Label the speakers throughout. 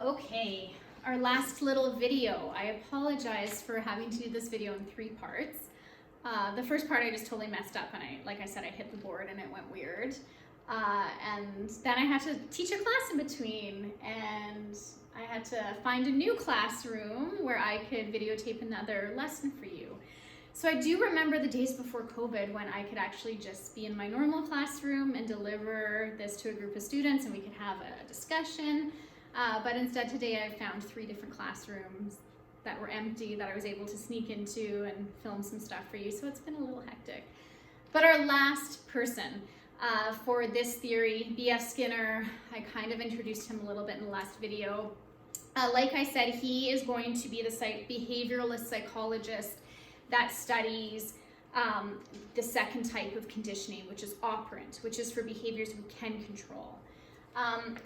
Speaker 1: Okay, our last little video. I apologize for having to do this video in 3 parts. The first part I just totally messed up and like I said, I hit the board and it went weird. And then I had to teach a class in between, and I had to find a new classroom where I could videotape another lesson for you. So I do remember the days before COVID when I could actually just be in my normal classroom and deliver this to a group of students and we could have a discussion. But instead today I found 3 different classrooms that were empty that I was able to sneak into and film some stuff for you. So it's been a little hectic. But our last person for this theory, B.F. Skinner, I kind of introduced him a little bit in the last video. Like I said, he is going to be the behavioralist psychologist that studies the second type of conditioning, which is operant, which is for behaviors we can control.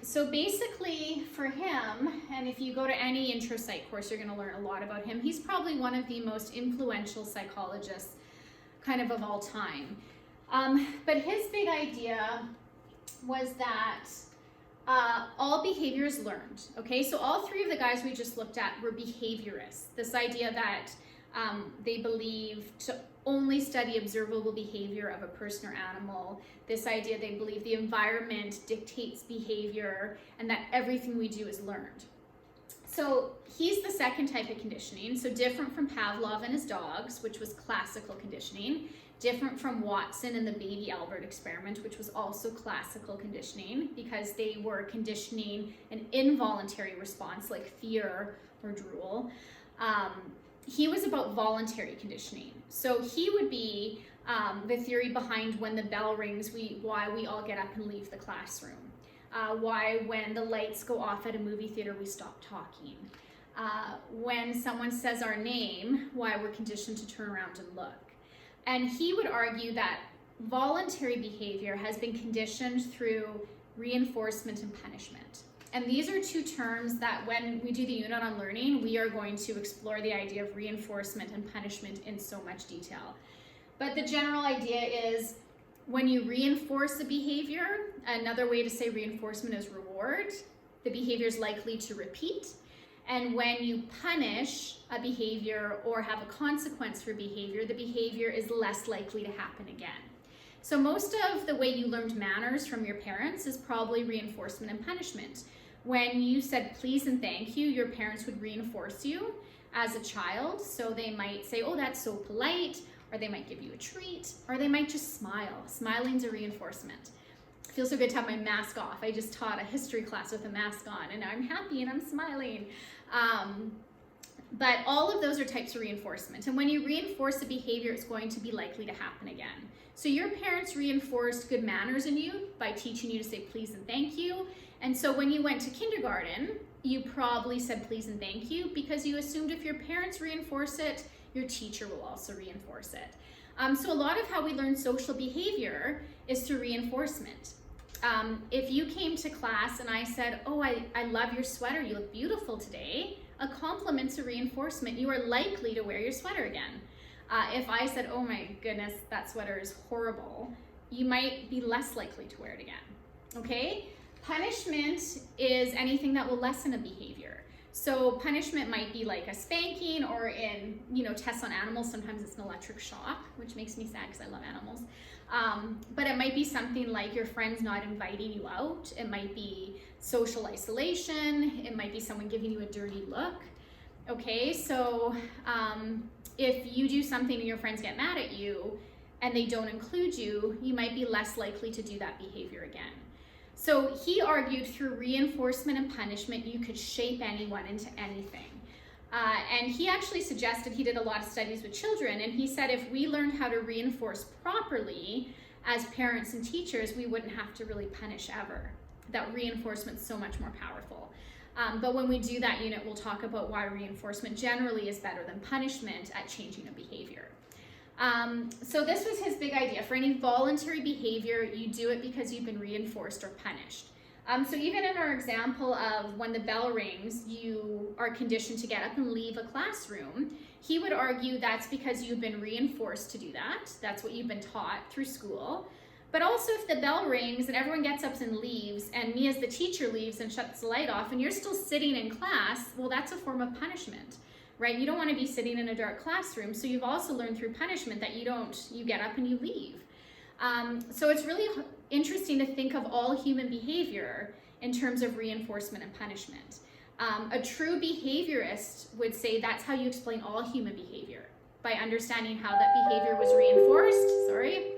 Speaker 1: So basically for him, and if you go to any intro psych course, you're going to learn a lot about him. He's probably one of the most influential psychologists kind of all time. But his big idea was that all behavior is learned. Okay, so all 3 of the guys we just looked at were behaviorists. This idea that they believe to only study observable behavior of a person or animal. This idea they believe the environment dictates behavior and that everything we do is learned. So he's the second type of conditioning, so different from Pavlov and his dogs, which was classical conditioning, different from Watson and the baby Albert experiment, which was also classical conditioning because they were conditioning an involuntary response like fear or drool. He was about voluntary conditioning. So he would be the theory behind when the bell rings, why we all get up and leave the classroom. Why when the lights go off at a movie theater, we stop talking. When someone says our name, why we're conditioned to turn around and look. And he would argue that voluntary behavior has been conditioned through reinforcement and punishment. And these are 2 terms that when we do the unit on learning, we are going to explore the idea of reinforcement and punishment in so much detail. But the general idea is when you reinforce a behavior, another way to say reinforcement is reward, the behavior is likely to repeat. And when you punish a behavior or have a consequence for behavior, the behavior is less likely to happen again. So most of the way you learned manners from your parents is probably reinforcement and punishment. When you said please and thank you, your parents would reinforce you as a child. So they might say, oh, that's so polite, or they might give you a treat, or they might just smile. Smiling's a reinforcement. It feels so good to have my mask off. I just taught a history class with a mask on, and I'm happy and I'm smiling. But all of those are types of reinforcement. And when you reinforce a behavior, it's going to be likely to happen again. So your parents reinforced good manners in you by teaching you to say please and thank you. And so when you went to kindergarten, you probably said please and thank you because you assumed if your parents reinforce it, your teacher will also reinforce it. So a lot of how we learn social behavior is through reinforcement. If you came to class and I said, oh, I love your sweater, you look beautiful today, a compliment's a reinforcement. You are likely to wear your sweater again. If I said, oh my goodness, that sweater is horrible, you might be less likely to wear it again, okay? Punishment is anything that will lessen a behavior. So punishment might be like a spanking, or in tests on animals, sometimes it's an electric shock, which makes me sad because I love animals. But it might be something like your friend's not inviting you out. It might be social isolation. It might be someone giving you a dirty look. Okay, so if you do something and your friends get mad at you and they don't include you, you might be less likely to do that behavior again. So he argued through reinforcement and punishment, you could shape anyone into anything. And he actually suggested, he did a lot of studies with children, and he said if we learned how to reinforce properly as parents and teachers, we wouldn't have to really punish ever. That reinforcement's so much more powerful. But when we do that unit, we'll talk about why reinforcement generally is better than punishment at changing a behavior. So this was his big idea. For any voluntary behavior, you do it because you've been reinforced or punished. So even in our example of when the bell rings, you are conditioned to get up and leave a classroom, he would argue that's because you've been reinforced to do that. That's what you've been taught through school. But also if the bell rings and everyone gets up and leaves, and and me as the teacher leaves and shuts the light off and you're still sitting in class, well, that's a form of punishment, right? You don't want to be sitting in a dark classroom. So you've also learned through punishment that you get up and you leave. So it's really interesting to think of all human behavior in terms of reinforcement and punishment. A true behaviorist would say that's how you explain all human behavior, by understanding how that behavior was reinforced. Sorry.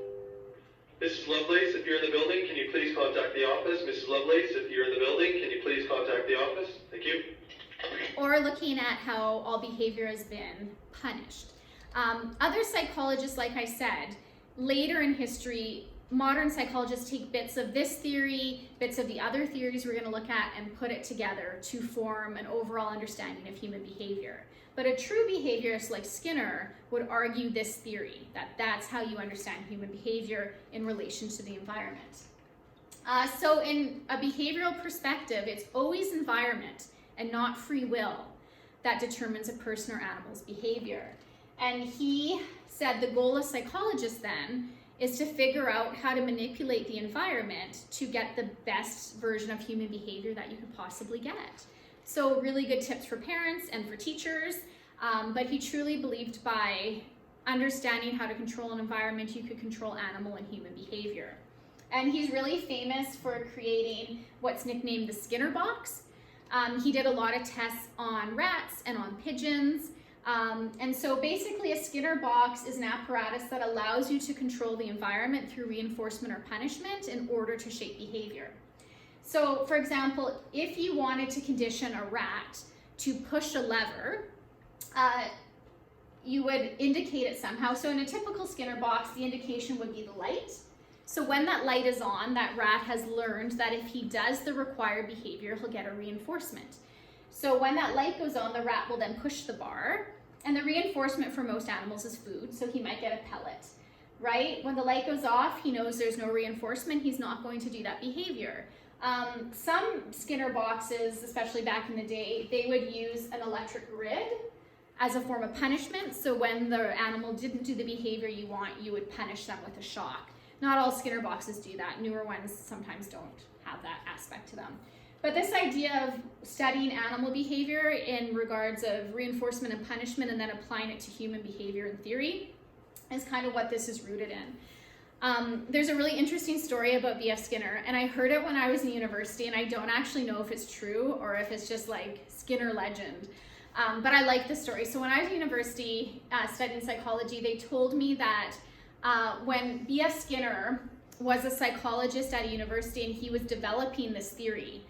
Speaker 2: Mrs. Lovelace, if you're in the building, can you please contact the office? Mrs. Lovelace, if you're in the building, can you please contact the office? Thank you.
Speaker 1: Or looking at how all behavior has been punished. Other psychologists, like I said, later in history, modern psychologists take bits of this theory, bits of the other theories we're going to look at, and put it together to form an overall understanding of human behavior. But a true behaviorist like Skinner would argue this theory, that that's how you understand human behavior in relation to the environment. So in a behavioral perspective, it's always environment and not free will that determines a person or animal's behavior. And he said the goal of psychologists then is to figure out how to manipulate the environment to get the best version of human behavior that you could possibly get. So really good tips for parents and for teachers, but he truly believed by understanding how to control an environment, you could control animal and human behavior. And he's really famous for creating what's nicknamed the Skinner box. He did a lot of tests on rats and on pigeons. And so basically a Skinner box is an apparatus that allows you to control the environment through reinforcement or punishment in order to shape behavior. So for example, if you wanted to condition a rat to push a lever, you would indicate it somehow. So in a typical Skinner box, the indication would be the light. So when that light is on, that rat has learned that if he does the required behavior, he'll get a reinforcement. So when that light goes on, the rat will then push the bar, and the reinforcement for most animals is food, so he might get a pellet, right? When the light goes off, he knows there's no reinforcement, he's not going to do that behavior. Some Skinner boxes, especially back in the day, they would use an electric grid as a form of punishment, so when the animal didn't do the behavior you want, you would punish them with a shock. Not all Skinner boxes do that. Newer ones sometimes don't have that aspect to them. But this idea of studying animal behavior in regards of reinforcement and punishment and then applying it to human behavior in theory is kind of what this is rooted in. There's a really interesting story about B.F. Skinner, and I heard it when I was in university, and I don't actually know if it's true or if it's just like Skinner legend. But I like the story. So when I was in university studying psychology, they told me that when B.F. Skinner was a psychologist at a university and he was developing this theory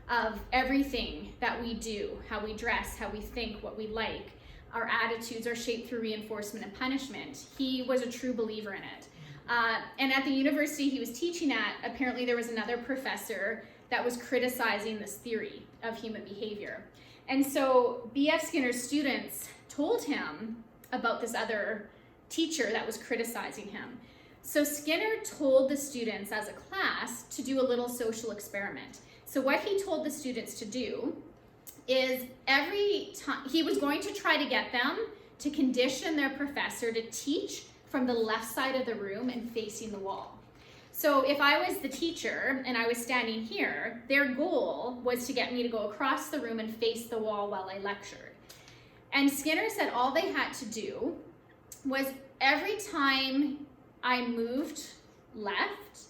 Speaker 1: of everything that we do, how we dress, how we think, what we like, our attitudes are shaped through reinforcement and punishment. He was a true believer in it. And at the university he was teaching at, apparently there was another professor that was criticizing this theory of human behavior. And so B.F. Skinner's students told him about this other teacher that was criticizing him. So Skinner told the students as a class to do a little social experiment. So what he told the students to do is every time he was going to try to get them to condition their professor to teach from the left side of the room and facing the wall. So if I was the teacher and I was standing here, their goal was to get me to go across the room and face the wall while I lectured. And Skinner said all they had to do was every time I moved left,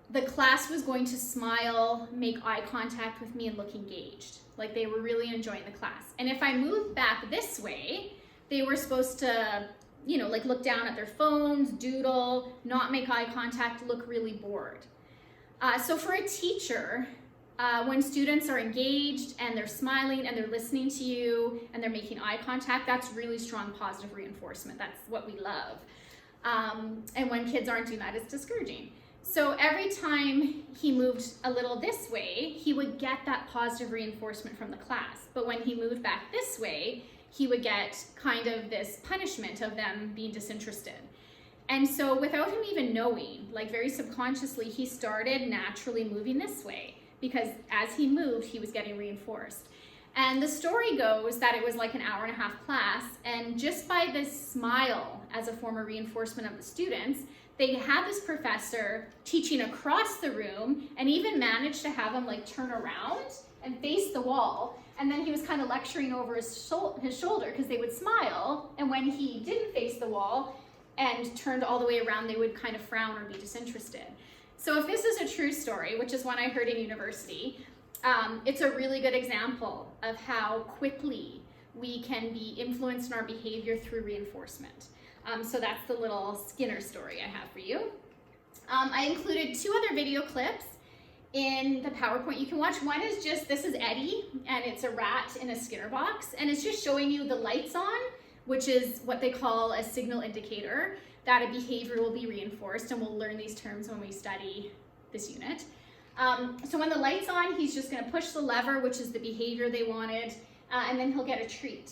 Speaker 1: the class was going to smile, make eye contact with me, and look engaged, like they were really enjoying the class. And if I moved back this way, they were supposed to, like look down at their phones, doodle, not make eye contact, look really bored. So for a teacher, when students are engaged and they're smiling and they're listening to you and they're making eye contact, that's really strong positive reinforcement. That's what we love. And when kids aren't doing that, it's discouraging. So every time he moved a little this way, he would get that positive reinforcement from the class. But when he moved back this way, he would get kind of this punishment of them being disinterested. And so without him even knowing, like very subconsciously, he started naturally moving this way because as he moved, he was getting reinforced. And the story goes that it was like an hour-and-a-half class, and just by this smile as a form of reinforcement of the students, they had this professor teaching across the room and even managed to have him like turn around and face the wall. And then he was kind of lecturing over his shoulder because they would smile. And when he didn't face the wall and turned all the way around, they would kind of frown or be disinterested. So if this is a true story, which is one I heard in university, it's a really good example of how quickly we can be influenced in our behavior through reinforcement. So that's the little Skinner story I have for you. I included 2 other video clips in the PowerPoint you can watch. One is just, this is Eddie, and it's a rat in a Skinner box, and it's just showing you the lights on, which is what they call a signal indicator that a behavior will be reinforced, and we'll learn these terms when we study this unit. So when the light's on, he's just gonna push the lever, which is the behavior they wanted, and then he'll get a treat.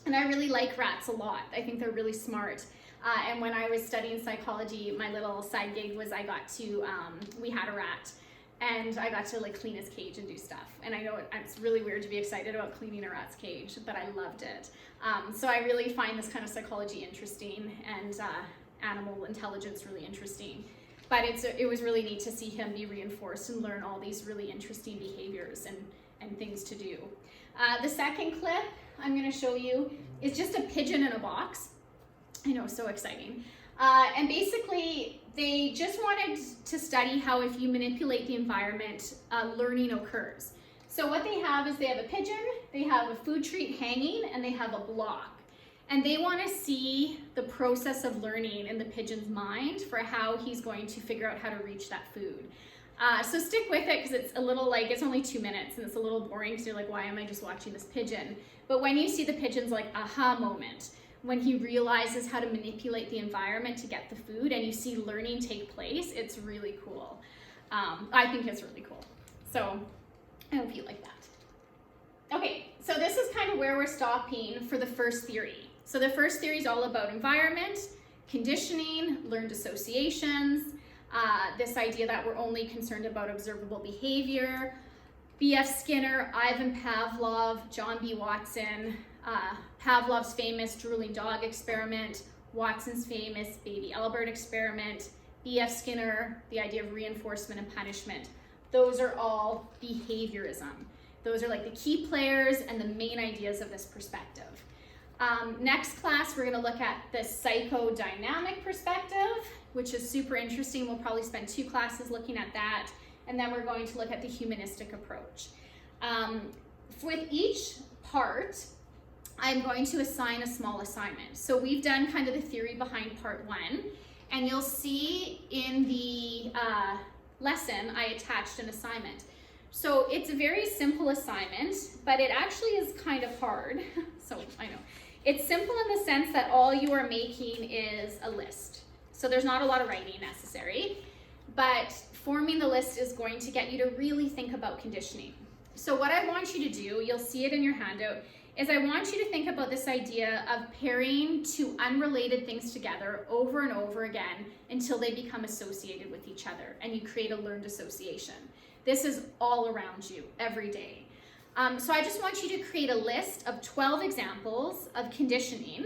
Speaker 1: And I really like rats a lot. I think they're really smart. And when I was studying psychology, my little side gig was I got to, we had a rat, and I got to like clean his cage and do stuff. And I know it's really weird to be excited about cleaning a rat's cage, but I loved it. So I really find this kind of psychology interesting, and animal intelligence really interesting. But it was really neat to see him be reinforced and learn all these really interesting behaviors and things to do. The second clip I'm gonna show you is just a pigeon in a box. I know, so exciting. And basically, they just wanted to study how if you manipulate the environment, learning occurs. So what they have is they have a pigeon, they have a food treat hanging, and they have a block. And they want to see the process of learning in the pigeon's mind for how he's going to figure out how to reach that food. So stick with it, because it's a little like, it's only 2 minutes and it's a little boring because you're like, why am I just watching this pigeon? But when you see the pigeon's like aha moment, when he realizes how to manipulate the environment to get the food and you see learning take place, it's really cool. I think it's really cool. So I hope you like that. Okay, so this is kind of where we're stopping for the first theory. So the first theory is all about environment, conditioning, learned associations, this idea that we're only concerned about observable behavior. B.F. Skinner, Ivan Pavlov, John B. Watson, Pavlov's famous drooling dog experiment, Watson's famous baby Albert experiment, B.F. Skinner, the idea of reinforcement and punishment. Those are all behaviorism. Those are like the key players and the main ideas of this perspective. Next class, we're going to look at the psychodynamic perspective, which is super interesting. We'll probably spend 2 classes looking at that. And then we're going to look at the humanistic approach. With each part, I'm going to assign a small assignment. So we've done kind of the theory behind part 1. And you'll see in the lesson, I attached an assignment. So it's a very simple assignment, but it actually is kind of hard. So I know. It's simple in the sense that all you are making is a list. So there's not a lot of writing necessary, but forming the list is going to get you to really think about conditioning. So what I want you to do, you'll see it in your handout, is I want you to think about this idea of pairing 2 unrelated things together over and over again until they become associated with each other and you create a learned association. This is all around you every day. So I just want you to create a list of 12 examples of conditioning.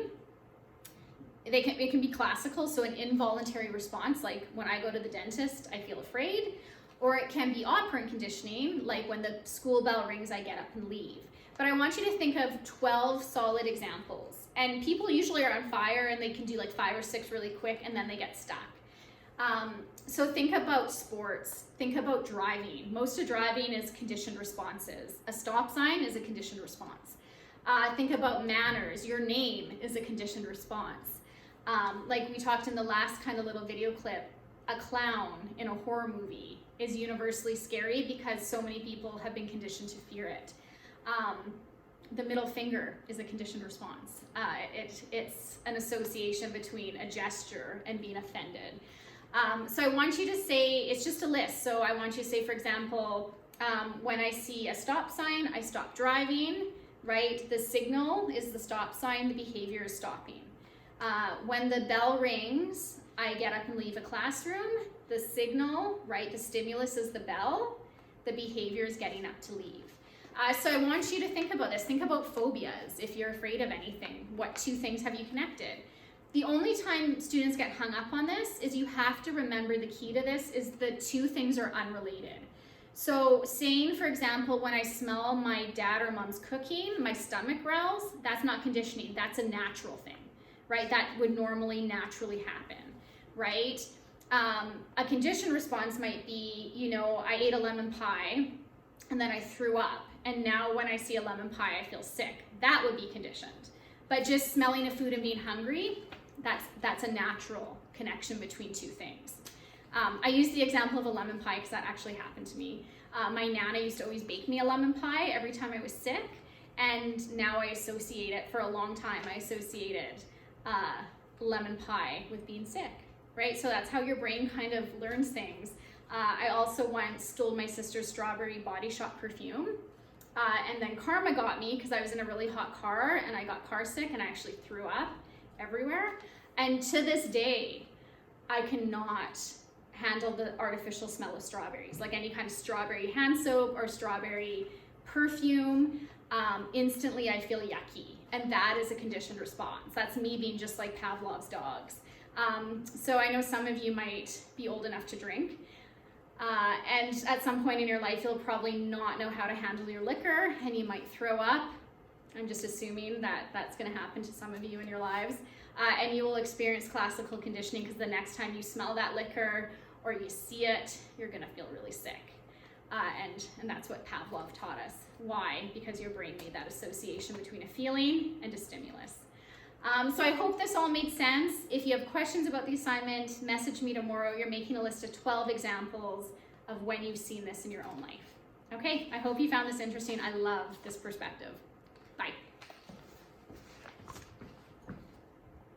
Speaker 1: It can be classical, so an involuntary response, like when I go to the dentist, I feel afraid. Or it can be operant conditioning, like when the school bell rings, I get up and leave. But I want you to think of 12 solid examples. And people usually are on fire and they can do like 5 or 6 really quick and then they get stuck. So think about sports, think about driving. Most of driving is conditioned responses. A stop sign is a conditioned response. Think about manners. Your name is a conditioned response. Like we talked in the last kind of little video clip, a clown in a horror movie is universally scary because so many people have been conditioned to fear it. The middle finger is a conditioned response. It's an association between a gesture and being offended. So I want you to say, it's just a list. So I want you to say, for example, when I see a stop sign, I stop driving, right? The signal is the stop sign, the behavior is stopping. When the bell rings, I get up and leave a classroom. The signal, right, the stimulus is the bell. The behavior is getting up to leave. So I want you to think about this. Think about phobias. If you're afraid of anything, what 2 things have you connected? The only time students get hung up on this is you have to remember the key to this is the two things are unrelated. So saying, for example, when I smell my dad or mom's cooking, my stomach growls, that's not conditioning, that's a natural thing, right? That would normally naturally happen, right? A conditioned response might be, you know, I ate a lemon pie and then I threw up, and now when I see a lemon pie, I feel sick. That would be conditioned. But just smelling a food and being hungry, that's a natural connection between two things. I use the example of a lemon pie because that actually happened to me. My Nana used to always bake me a lemon pie every time I was sick, and now I associate it, for a long time, I associated lemon pie with being sick, right? So that's how your brain kind of learns things. I also once stole my sister's strawberry Body Shop perfume, and then karma got me because I was in a really hot car and I got car sick and I actually threw up everywhere. And to this day, I cannot handle the artificial smell of strawberries, like any kind of strawberry hand soap or strawberry perfume. Instantly I feel yucky, and that is a conditioned response. That's me being just like Pavlov's dogs. So I know some of you might be old enough to drink, and at some point in your life you'll probably not know how to handle your liquor and you might throw up. I'm just assuming that that's going to happen to some of you in your lives, and you will experience classical conditioning because the next time you smell that liquor or you see it, you're going to feel really sick, and that's what Pavlov taught us. Why? Because your brain made that association between a feeling and a stimulus. So I hope this all made sense. If you have questions about the assignment, message me tomorrow. You're making a list of 12 examples of when you've seen this in your own life. Okay, I hope you found this interesting. I love this perspective. Bye.